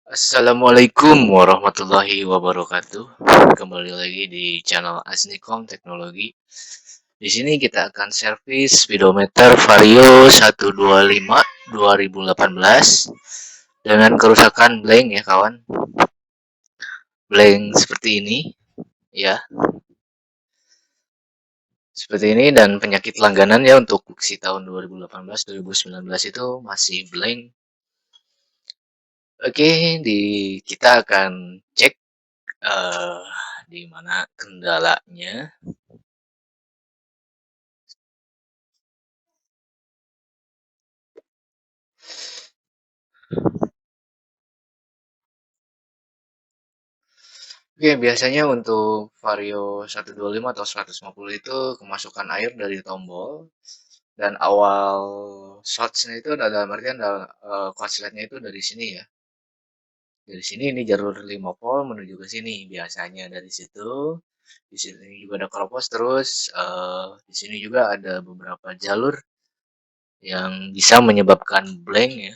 Assalamualaikum warahmatullahi wabarakatuh. Kembali lagi di channel Asnikom Teknologi. Di sini kita akan servis speedometer Vario 125 2018 dengan kerusakan blank ya kawan. Blank seperti ini ya. Seperti ini dan penyakit langganan ya untuk si tahun 2018 2019 itu masih blank. Oke, kita akan cek uh, di mana kendalanya. Oke, biasanya untuk Vario 125 atau 150 itu kemasukan air dari tombol dan awal shotsnya itu dalam artian konsletnya itu dari sini ya. Dari sini ini jalur 5 volt menuju ke sini biasanya dari situ. Di sini juga ada keropos terus di sini juga ada beberapa jalur yang bisa menyebabkan blank ya.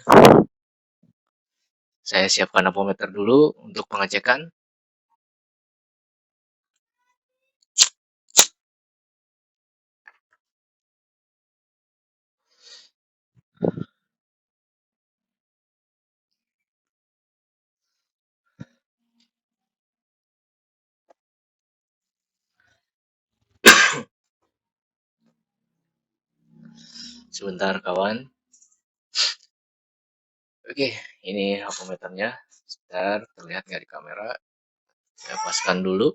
Saya siapkan ampometer dulu untuk pengecekan. Sebentar kawan. Oke, ini ampometernya. Sebentar, terlihat nggak di kamera? Saya paskan dulu.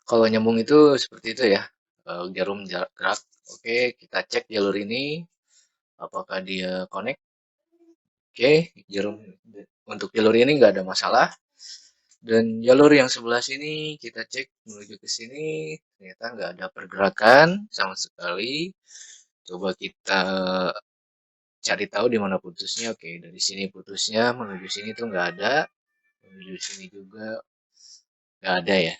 Kalau nyambung itu seperti itu ya, jarum gerak. Oke, kita cek jalur ini, apakah dia connect. Oke, jarum untuk jalur ini nggak ada masalah. Dan jalur yang sebelah sini kita cek menuju ke sini, ternyata nggak ada pergerakan sama sekali. Coba kita cari tahu di mana putusnya. Oke, dari sini putusnya menuju sini tuh nggak ada, menuju sini juga nggak ada ya.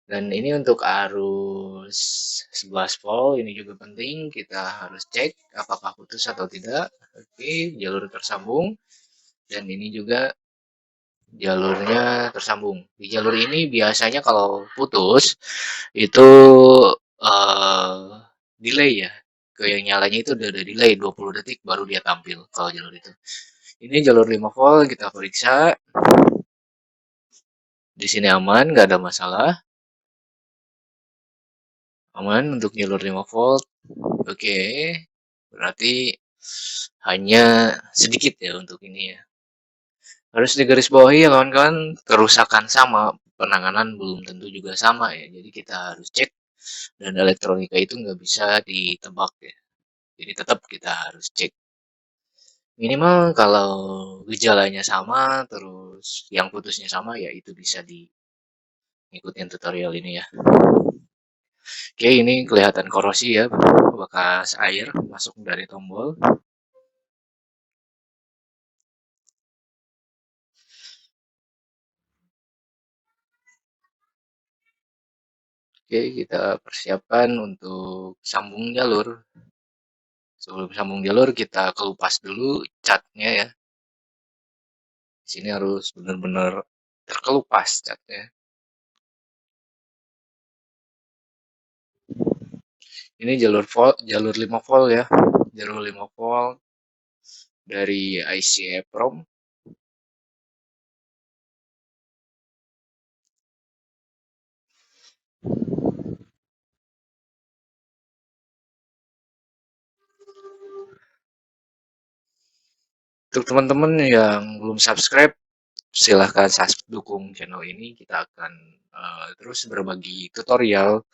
Dan ini untuk arus 11 volt ini juga penting, kita harus cek apakah putus atau tidak. Oke, jalur tersambung dan ini juga jalurnya tersambung. Di jalur ini biasanya kalau putus itu delay ya. Kayak nyalanya itu udah ada delay 20 detik baru dia tampil kalau jalur itu. Ini jalur 5 volt kita periksa. Di sini aman, nggak ada masalah. Aman untuk jalur 5 volt. Oke, berarti hanya sedikit ya untuk ini ya. Harus digarisbawahi ya kawan-kawan, kerusakan sama, penanganan belum tentu juga sama ya. Jadi kita harus cek dan elektronika itu nggak bisa ditebak ya. Jadi tetap kita harus cek. Minimal kalau gejalanya sama, terus yang putusnya sama ya itu bisa diikutin tutorial ini ya. Oke, ini kelihatan korosi ya, bekas air masuk dari tombol. Oke, kita persiapkan untuk sambung jalur. Sebelum sambung jalur, kita kelupas dulu catnya ya. Di sini harus benar-benar terkelupas catnya. Ini jalur 5 volt ya. Jalur 5 volt dari IC EEPROM. Untuk teman-teman yang belum subscribe, silahkan dukung channel ini. Kita akan terus berbagi tutorial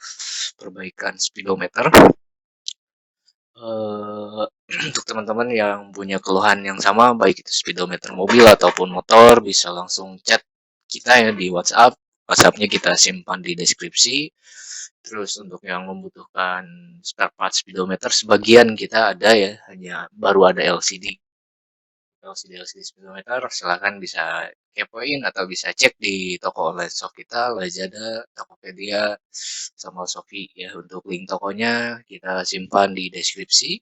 perbaikan speedometer. Untuk teman-teman yang punya keluhan yang sama, baik itu speedometer mobil ataupun motor, bisa langsung chat kita ya di WhatsApp. WhatsAppnya kita simpan di deskripsi. Terus untuk yang membutuhkan spare part speedometer sebagian kita ada ya, hanya baru ada LCD. LCD speedometer silahkan bisa kepoin atau bisa cek di toko online shop kita, Lazada, Tokopedia, sama Shopee ya. Untuk link tokonya kita simpan di deskripsi.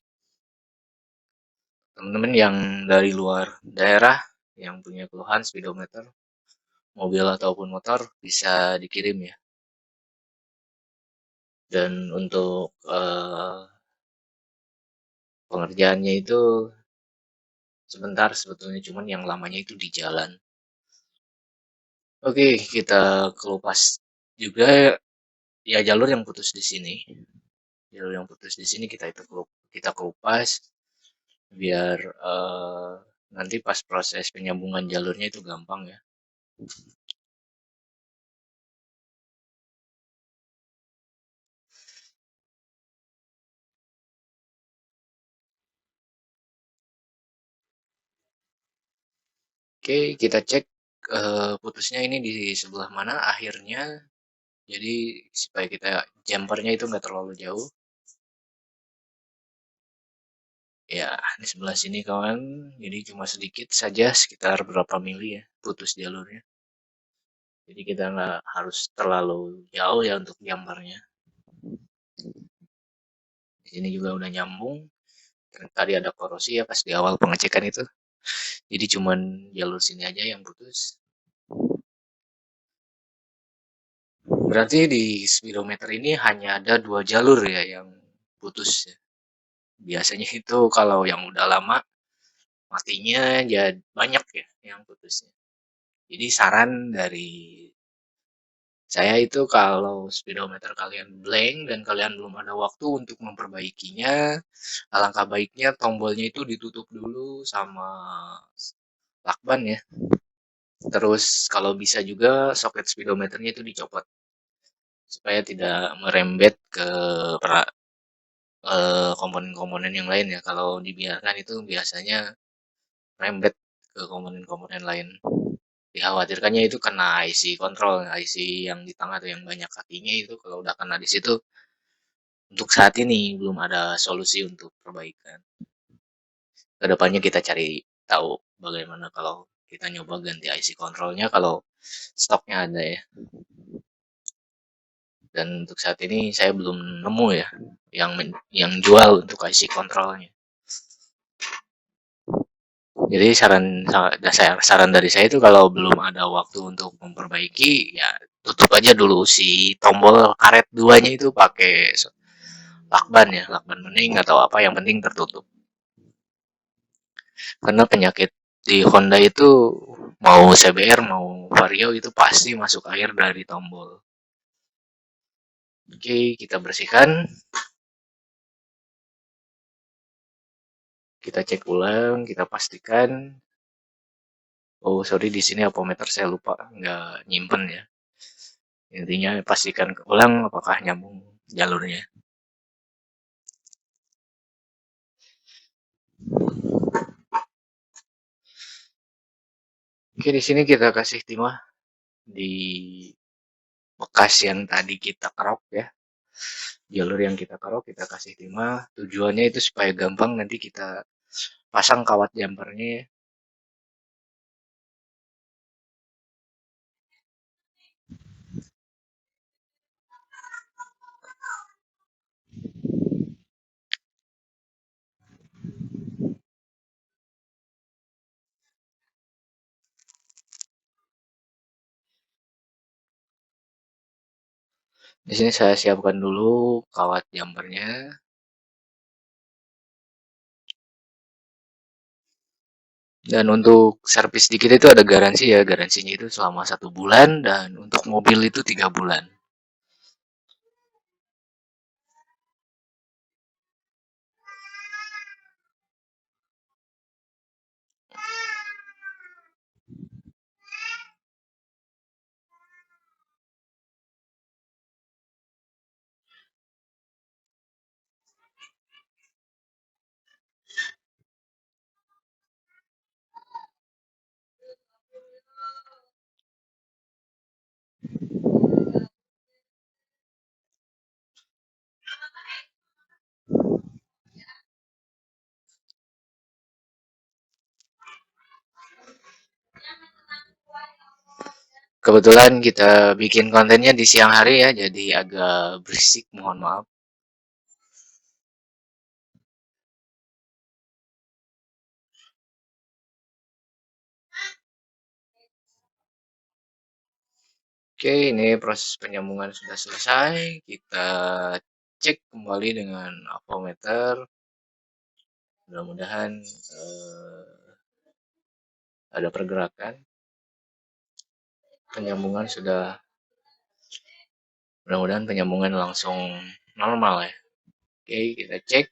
Teman-teman yang dari luar daerah yang punya keluhan speedometer, mobil ataupun motor bisa dikirim ya. Dan untuk pengerjaannya itu sebentar sebetulnya, cuman yang lamanya itu di jalan. Oke, kita kelupas juga ya jalur yang putus di sini. Jalur yang putus di sini kita kelupas biar nanti pas proses penyambungan jalurnya itu gampang ya. Oke, kita cek putusnya ini di sebelah mana akhirnya. Jadi supaya kita jumpernya itu nggak terlalu jauh. Ya, di sebelah sini kawan. Jadi cuma sedikit saja, sekitar berapa mili ya putus jalurnya. Jadi kita nggak harus terlalu jauh ya untuk jumpernya. Di sini juga udah nyambung. Tadi ada korosi ya pas di awal pengecekan itu. Jadi cuman jalur sini aja yang putus. Berarti di speedometer ini hanya ada 2 jalur ya yang putus ya. Biasanya itu kalau yang udah lama matinya jadi banyak ya yang putusnya. Jadi saran dari saya itu kalau speedometer kalian blank dan kalian belum ada waktu untuk memperbaikinya, alangkah baiknya tombolnya itu ditutup dulu sama lakban ya. Terus kalau bisa juga soket speedometernya itu dicopot supaya tidak merembet ke komponen-komponen yang lain ya. Kalau dibiarkan itu biasanya merembet ke komponen-komponen lain. Dikhawatirkannya itu kena IC kontrol, IC yang di tengah tuh yang banyak kakinya itu kalau udah kena di situ, untuk saat ini belum ada solusi untuk perbaikan. Kedepannya kita cari tahu bagaimana kalau kita nyoba ganti IC kontrolnya kalau stoknya ada ya. Dan untuk saat ini saya belum nemu ya yang jual untuk IC kontrolnya. Jadi saran dari saya itu kalau belum ada waktu untuk memperbaiki ya tutup aja dulu si tombol karet duanya itu pakai lakban ya, lakban bening atau apa yang penting tertutup. Karena penyakit di Honda itu mau CBR mau Vario itu pasti masuk air dari tombol. Oke, kita bersihkan, kita cek ulang, kita pastikan. Oh sorry, di sini apometer saya lupa nggak nyimpen ya. Intinya pastikan ulang apakah nyambung jalurnya. Oke, di sini kita kasih timah di bekas yang tadi kita kerok ya. Jalur yang kita kerok kita kasih timah. Tujuannya itu supaya gampang nanti kita pasang kawat jumpernya ya. Di sini saya siapkan dulu kawat jumpernya. Dan untuk servis di kita itu ada garansi ya. Garansinya itu selama 1 bulan dan untuk mobil itu 3 bulan. Kebetulan kita bikin kontennya di siang hari ya, jadi agak berisik, mohon maaf. Oke, ini proses penyambungan sudah selesai. Kita cek kembali dengan avometer. Mudah-mudahan ada pergerakan. Penyambungan sudah, mudah-mudahan penyambungan langsung normal ya. Oke, kita cek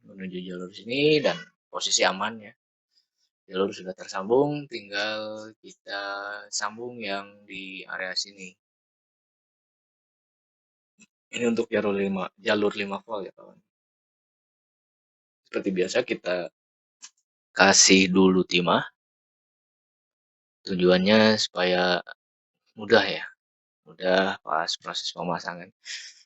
menuju jalur sini dan posisi aman ya. Jalur sudah tersambung, tinggal kita sambung yang di area sini. Ini untuk jalur 5 volt ya kawan. Seperti biasa kita kasih dulu timah. Tujuannya supaya mudah ya, mudah pas proses pemasangan.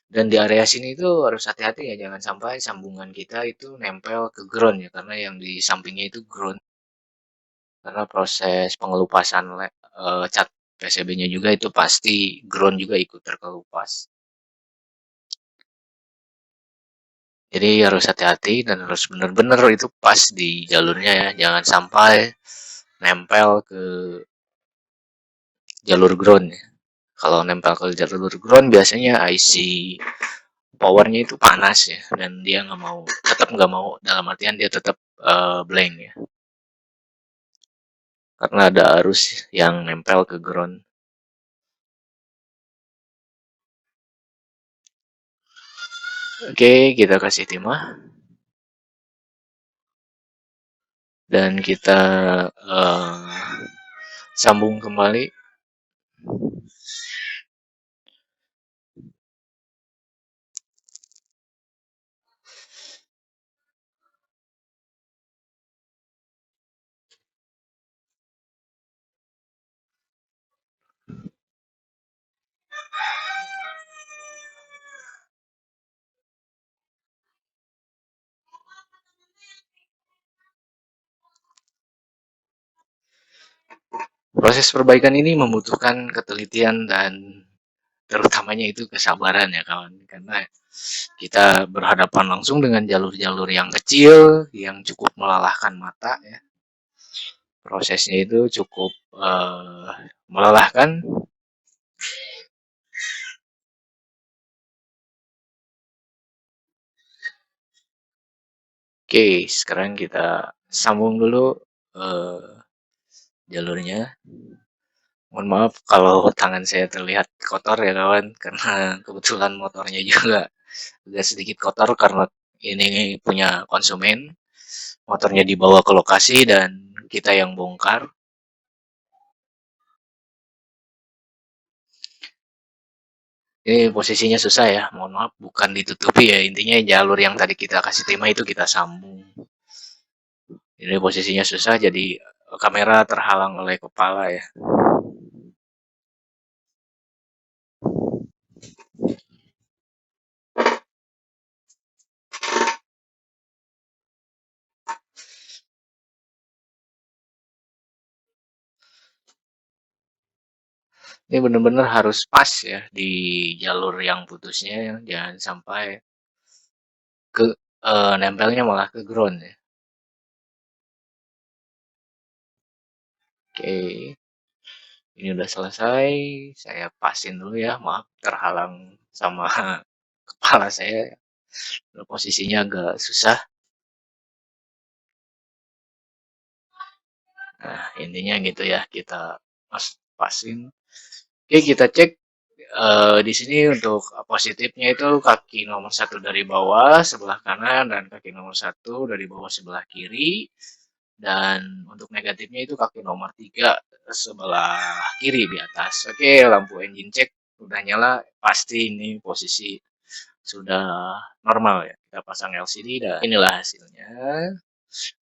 Dan di area sini itu harus hati-hati ya, jangan sampai sambungan kita itu nempel ke ground ya, karena yang di sampingnya itu ground. Karena proses pengelupasan cat PCB-nya juga itu pasti ground juga ikut terkelupas. Jadi harus hati-hati dan harus benar-benar itu pas di jalurnya ya, jangan sampai nempel ke jalur ground ya. Kalau nempel ke jalur ground biasanya IC powernya itu panas ya, dan dia nggak mau dalam artian dia tetap blank ya, karena ada arus yang nempel ke ground. Oke, kita kasih timah dan kita sambung kembali. Proses perbaikan ini membutuhkan ketelitian dan terutamanya itu kesabaran ya kawan, karena kita berhadapan langsung dengan jalur-jalur yang kecil yang cukup melelahkan mata ya. Prosesnya itu cukup melelahkan. Oke, sekarang kita sambung dulu jalurnya. Mohon maaf kalau tangan saya terlihat kotor ya kawan, karena kebetulan motornya juga agak sedikit kotor karena ini punya konsumen. Motornya dibawa ke lokasi dan kita yang bongkar. Ini posisinya susah ya, mohon maaf, bukan ditutupi ya. Intinya jalur yang tadi kita kasih timah itu kita sambung. Ini posisinya susah, jadi kamera terhalang oleh kepala ya. Ini benar-benar harus pas ya di jalur yang putusnya, jangan sampai ke nempelnya malah ke ground ya. Oke, ini udah selesai. Saya pasin dulu ya, maaf terhalang sama kepala saya. Posisinya agak susah. Nah, intinya gitu ya, kita pasin. Oke, kita cek di sini untuk positifnya itu kaki nomor 1 dari bawah sebelah kanan dan kaki nomor 1 dari bawah sebelah kiri. Dan untuk negatifnya itu kaki nomor 3 sebelah kiri di atas. Oke, lampu engine check udah nyala, pasti ini posisi sudah normal ya. Kita pasang LCD dan inilah hasilnya.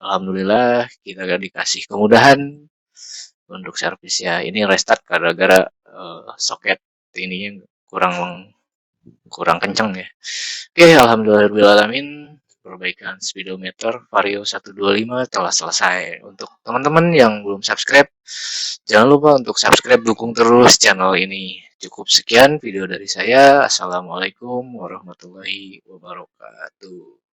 Alhamdulillah kita dikasih kemudahan untuk servis ya. Ini restart gara-gara soket ini kurang kurang kenceng ya. Oke, alhamdulillahirobbilalamin. perbaikan speedometer Vario 125 telah selesai. Untuk teman-teman yang belum subscribe, jangan lupa untuk subscribe, dukung terus channel ini. Cukup sekian video dari saya. Assalamualaikum warahmatullahi wabarakatuh.